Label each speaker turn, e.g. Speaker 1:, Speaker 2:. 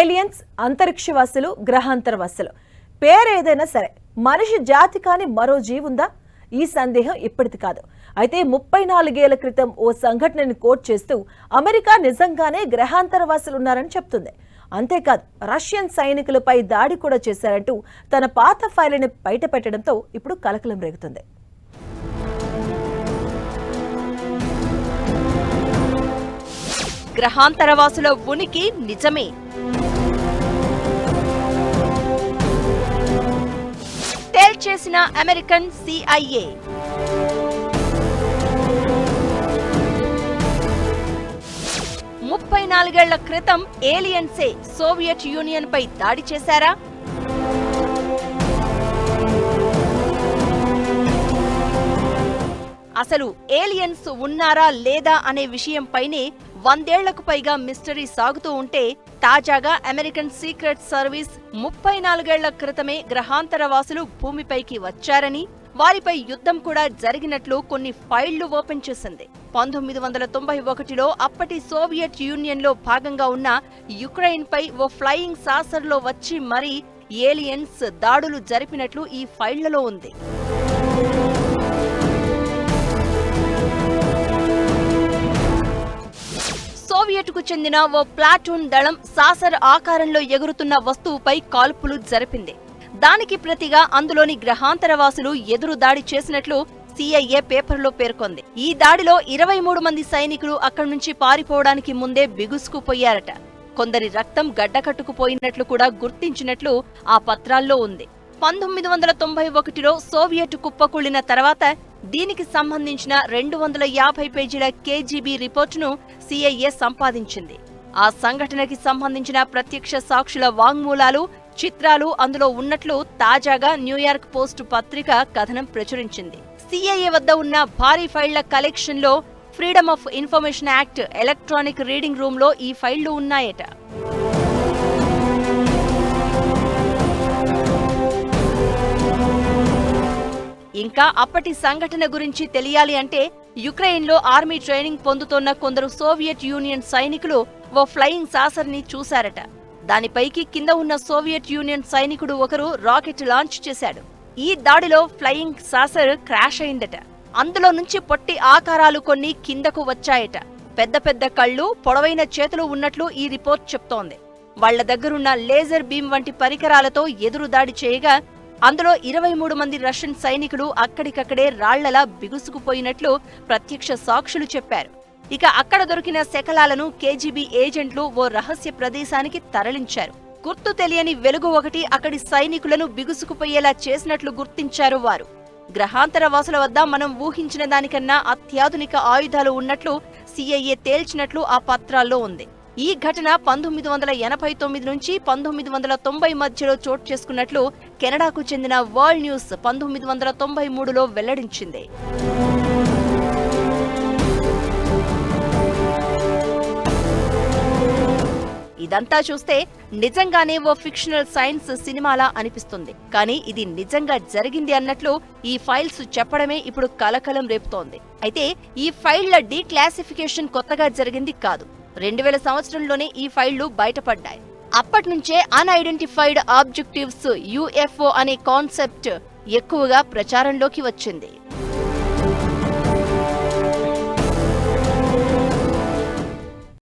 Speaker 1: Aliens, అంతరిక్షవాసులు, గ్రహాంతరవాసులు పేరేదైనా సరే మనిషి జాతి కాని మరో జీవుందా? ఈ సందేహం ఇప్పటిది కాదు. అయితే 34 ఏళ్ల క్రితం ఓ సంఘటనని కోట్ చేస్తూ అమెరికా నిజంగానే గ్రహాంతరవాసులున్నారని చెప్తుంది. అంతేకాదు, రష్యన్ సైనికులపై దాడి కూడా చేశారంటూ తన పాత ఫైల్ని బయటపెట్టడంతో ఇప్పుడు కలకలం రేగుతుంది.
Speaker 2: గ్రహాంతరవాసుల ఉనికి నిజమే. తేల్చేసిన అమెరికన్ CIA. ముప్పై 34 ఏళ్ల క్రితం ఏలియన్సే సోవియట్ యూనియన్ పై దాడి చేశారా? అసలు ఏలియన్స్ ఉన్నారా లేదా అనే విషయంపైనే 100 ఏళ్లకు పైగా మిస్టరీ సాగుతూ ఉంటే, తాజాగా అమెరికన్ సీక్రెట్ సర్వీస్ 34 ఏళ్ల క్రితమే గ్రహాంతరవాసులు భూమిపైకి వచ్చారని, వారిపై యుద్ధం కూడా జరిగినట్లు కొన్ని ఫైళ్లు ఓపెన్ చేసింది. 1991లో అప్పటి సోవియట్ యూనియన్లో భాగంగా ఉన్న యుక్రెయిన్ పై ఓ ఫ్లయింగ్ సాసర్లో వచ్చి మరీ ఏలియన్స్ దాడులు జరిపినట్లు ఈ ఫైళ్లలో ఉంది. సోవియట్కు చెందిన ఓ ప్లాటూన్ దళం సాసర్ ఆకారంలో ఎగురుతున్న వస్తువుపై కాల్పులు జరిపింది. దానికి ప్రతిగా అందులోని గ్రహాంతరవాసులు ఎదురు దాడి చేసినట్లు CIA పేపర్లో పేర్కొంది. ఈ దాడిలో 23 మంది సైనికులు అక్కడి నుంచి పారిపోవడానికి ముందే బిగుసుకుపోయారట. కొందరి రక్తం గడ్డకట్టుకుపోయినట్లు కూడా గుర్తించినట్లు ఆ పత్రాల్లో ఉంది. 1991లో సోవియట్ కుప్పకూలిన తర్వాత దీనికి సంబంధించిన 250 పేజీల KGB రిపోర్టును CIA సంపాదించింది. ఆ సంఘటనకి సంబంధించిన ప్రత్యక్ష సాక్షుల వాంగ్మూలాలు, చిత్రాలు అందులో ఉన్నట్లు తాజాగా న్యూయార్క్ పోస్ట్ పత్రిక కథనం ప్రచురించింది. CIA వద్ద ఉన్న భారీ ఫైళ్ల కలెక్షన్లో freedom of information act electronic reading రూమ్లో ఈ ఫైళ్లు ఉన్నాయట. ఇంకా అప్పటి సంఘటన గురించి తెలియాలి అంటే, యుక్రెయిన్లో ఆర్మీ ట్రైనింగ్ పొందుతోన్న కొందరు సోవియట్ యూనియన్ సైనికులు ఓ ఫ్లయింగ్ సాసర్ని చూశారట. దానిపైకి కింద ఉన్న సోవియట్ యూనియన్ సైనికుడు ఒకరు రాకెట్ లాంచ్ చేశాడు. ఈ దాడిలో ఫ్లయింగ్ సాసర్ క్రాష్ అయిందట. అందులో నుంచి పొట్టి ఆకారాలు కొన్ని కిందకు వచ్చాయట. పెద్ద పెద్ద కళ్ళు, పొడవైన చేతులు ఉన్నట్లు ఈ రిపోర్ట్ చెప్తోంది. వాళ్ల దగ్గరున్న లేజర్ బీమ్ వంటి పరికరాలతో ఎదురు దాడి చేయగా అందులో 23 మంది రష్యన్ సైనికులు అక్కడికక్కడే రాళ్లలా బిగుసుకుపోయినట్లు ప్రత్యక్ష సాక్షులు చెప్పారు. ఇక అక్కడ దొరికిన శకలాలను KGB ఏజెంట్లు ఓ రహస్య ప్రదేశానికి తరలించారు. గుర్తు తెలియని వెలుగు ఒకటి అక్కడి సైనికులను బిగుసుకుపోయేలా చేసినట్లు గుర్తించారు వారు. గ్రహాంతరవాసుల వద్ద మనం ఊహించిన దానికన్నా అత్యాధునిక ఆయుధాలు ఉన్నట్లు CIA తేల్చినట్లు ఆ పత్రాల్లో ఉంది. ఈ ఘటన 1989 నుంచి 1990 మధ్యలో చోటు చేసుకున్నట్లు కెనడాకు చెందిన వరల్డ్ న్యూస్ 1993లో వెల్లడించింది. ఇదంతా చూస్తే నిజంగానే ఓ ఫిక్షనల్ సైన్స్ సినిమాలా అనిపిస్తుంది. కానీ ఇది నిజంగా జరిగింది అన్నట్లు ఈ ఫైల్స్ చెప్పడమే ఇప్పుడు కలకలం రేపుతోంది. అయితే ఈ ఫైళ్ల డీక్లాసిఫికేషన్ కొత్తగా జరిగింది కాదు. 2000 సంవత్సరంలోనే ఈ ఫైళ్లు బయటపడ్డాయి. అప్పట్నుంచే అన్ఐడెంటిఫైడ్ ఆబ్జెక్టివ్స్ UFO అనే కాన్సెప్ట్ ఎక్కువగా ప్రచారంలోకి వచ్చింది.